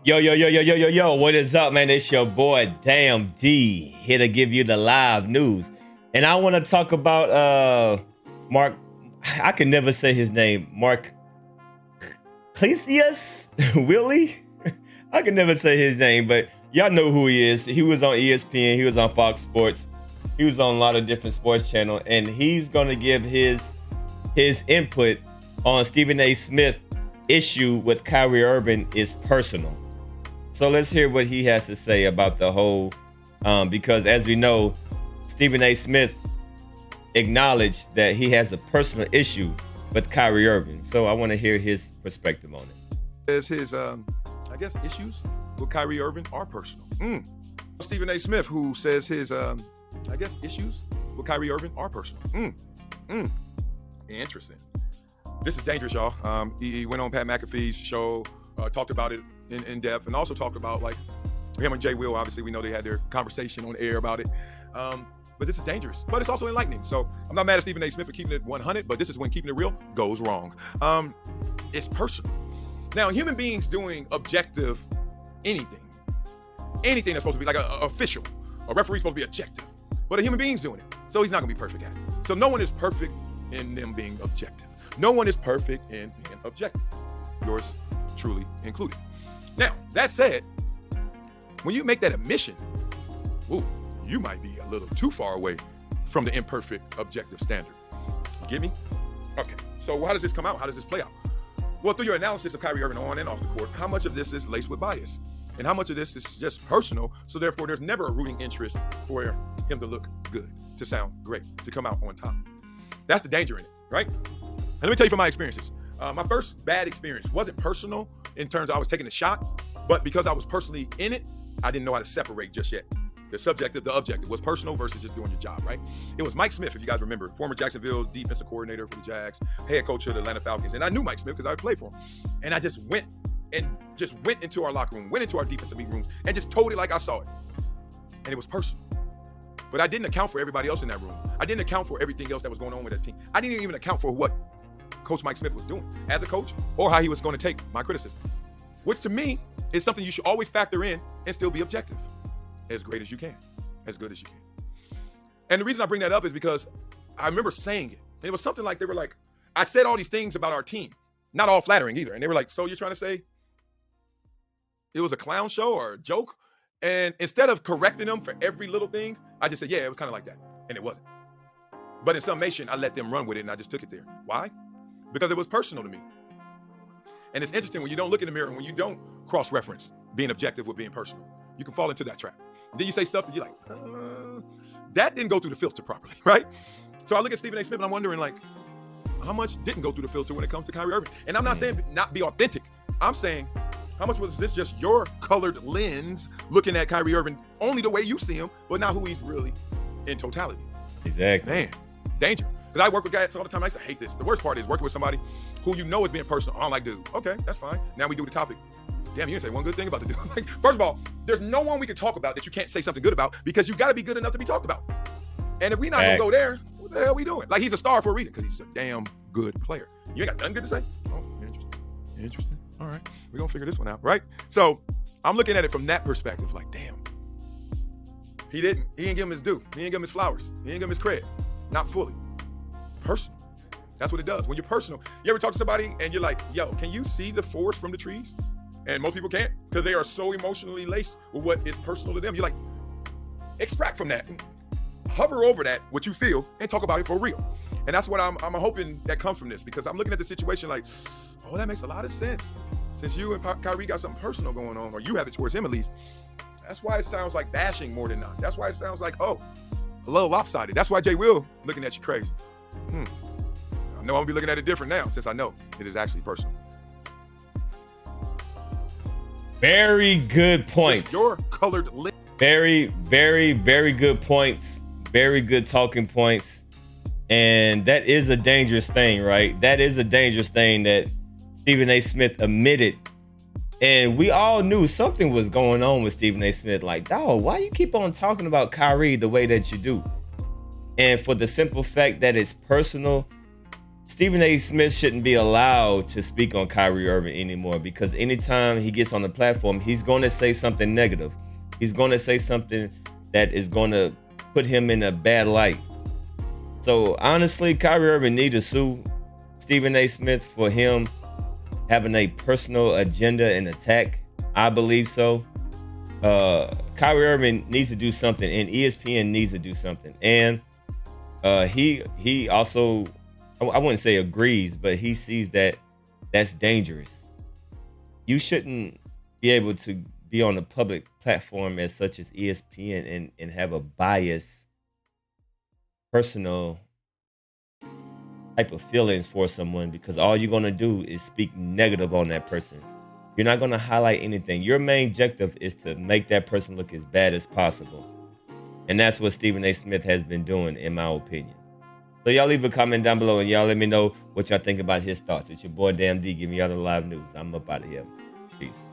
Yo, what is up, man? It's your boy, Damn D, here to give you the live news. And I want to talk about Mark, I can never say his name, Marcellus, Wiley. I can never say his name, but y'all know who he is. He was on ESPN, he was on Fox Sports, he was on a lot of different sports channels, and he's gonna give his input on Stephen A. Smith issue with Kyrie Irving is personal. So let's hear what he has to say about the whole, because as we know, Stephen A. Smith acknowledged that he has a personal issue with Kyrie Irving. So I want to hear his perspective on it. As his, I guess, issues with Kyrie Irving are personal. Stephen A. Smith, who says his, I guess, issues with Kyrie Irving are personal. Interesting. This is dangerous, y'all. He went on Pat McAfee's show, talked about it in depth, and also talked about, like, him and Jay Will, obviously, we know they had their conversation on air about it. But this is dangerous, but it's also enlightening. So I'm not mad at Stephen A. Smith for keeping it 100, but this is when keeping it real goes wrong. It's personal. Now, human beings doing objective anything that's supposed to be like a official, a referee's supposed to be objective, but a human being's doing it, so he's not gonna be perfect at it. So no one is perfect in them being objective. No one is perfect in being objective, yours truly included. Now, that said, when you make that admission, you might be a little too far away from the imperfect objective standard. You get me? Okay, so how does this come out? How does this play out? Well, through your analysis of Kyrie Irving on and off the court, how much of this is laced with bias? And how much of this is just personal, so therefore there's never a rooting interest for him to look good, to sound great, to come out on top. That's the danger in it, right? And let me tell you from my experiences. My first bad experience wasn't personal in terms of I was taking a shot, but because I was personally in it, I didn't know how to separate just yet. The subjective, the objective was personal versus just doing your job, right? It was Mike Smith, if you guys remember, former Jacksonville defensive coordinator for the Jags, head coach of the Atlanta Falcons. And I knew Mike Smith because I played for him. And I just went into our locker room, went into our defensive meeting rooms, and just told it like I saw it. And it was personal. But I didn't account for everybody else in that room. I didn't account for everything else that was going on with that team. I didn't even account for what Coach Mike Smith was doing as a coach, or how he was going to take my criticism, which to me is something you should always factor in and still be objective. As great as you can, as good as you can. And the reason I bring that up is because I remember saying it. It was something like, they were like, I said all these things about our team, not all flattering either. And they were like, so you're trying to say it was a clown show or a joke? And instead of correcting them for every little thing, I just said, yeah, it was kind of like that. And it wasn't. But in summation, I let them run with it and I just took it there. Why? Because it was personal to me. And it's interesting when you don't look in the mirror and when you don't cross-reference being objective with being personal, you can fall into that trap. Then you say stuff that you're like, that didn't go through the filter properly, right? So I look at Stephen A. Smith and I'm wondering, like, how much didn't go through the filter when it comes to Kyrie Irving? And I'm not saying not be authentic. I'm saying, how much was this just your colored lens looking at Kyrie Irving only the way you see him, but not who he's really in totality? Exactly. Man, danger. Because I work with guys all the time. I used to hate this. The worst part is working with somebody who you know is being personal. I don't like dude. Okay, that's fine. Now we do the topic. Damn, you didn't say one good thing about the dude. Like, first of all, there's no one we can talk about that you can't say something good about, because you got to be good enough to be talked about. And if we not gonna go there, what the hell are we doing? Like, he's a star for a reason, because he's a damn good player. You ain't got nothing good to say? Oh, interesting. All right, we're gonna figure this one out, right? So I'm looking at it from that perspective, like, damn. He didn't give him his due. He didn't give him his flowers. He didn't give him his cred. Not fully. Personal. That's what it does. When you're personal, you ever talk to somebody and you're like, yo, can you see the forest from the trees? And most people can't, because they are so emotionally laced with what is personal to them. You're like, extract from that, hover over that, what you feel, and talk about it for real. And that's what I'm hoping that comes from this, because I'm looking at the situation like, oh, that makes a lot of sense. Since you and Kyrie got something personal going on, or you have it towards him at least, that's why it sounds like bashing more than not. That's why it sounds like, oh, a little lopsided. That's why Jay Will looking at you crazy. I know I'm gonna be looking at it different now, since I know it is actually personal. Very good points. Your colored lip. Very good points. Very good talking points. And that is a dangerous thing, right? That is a dangerous thing that Stephen A. Smith admitted. And we all knew something was going on with Stephen A. Smith. Like, dog, why you keep on talking about Kyrie the way that you do? And for the simple fact that it's personal, Stephen A. Smith shouldn't be allowed to speak on Kyrie Irving anymore, because anytime he gets on the platform, he's going to say something negative. He's going to say something that is going to put him in a bad light. So honestly, Kyrie Irving needs to sue Stephen A. Smith for him having a personal agenda and attack. I believe so. Kyrie Irving needs to do something, and ESPN needs to do something. And he also, I wouldn't say agrees, but he sees that that's dangerous. You shouldn't be able to be on a public platform as such as ESPN and have a bias, personal type of feelings for someone, because all you're going to do is speak negative on that person. You're not going to highlight anything. Your main objective is to make that person look as bad as possible. And that's what Stephen A. Smith has been doing, in my opinion. So y'all leave a comment down below and y'all let me know what y'all think about his thoughts. It's your boy Damn D, giving y'all the live news. I'm up out of here. Peace.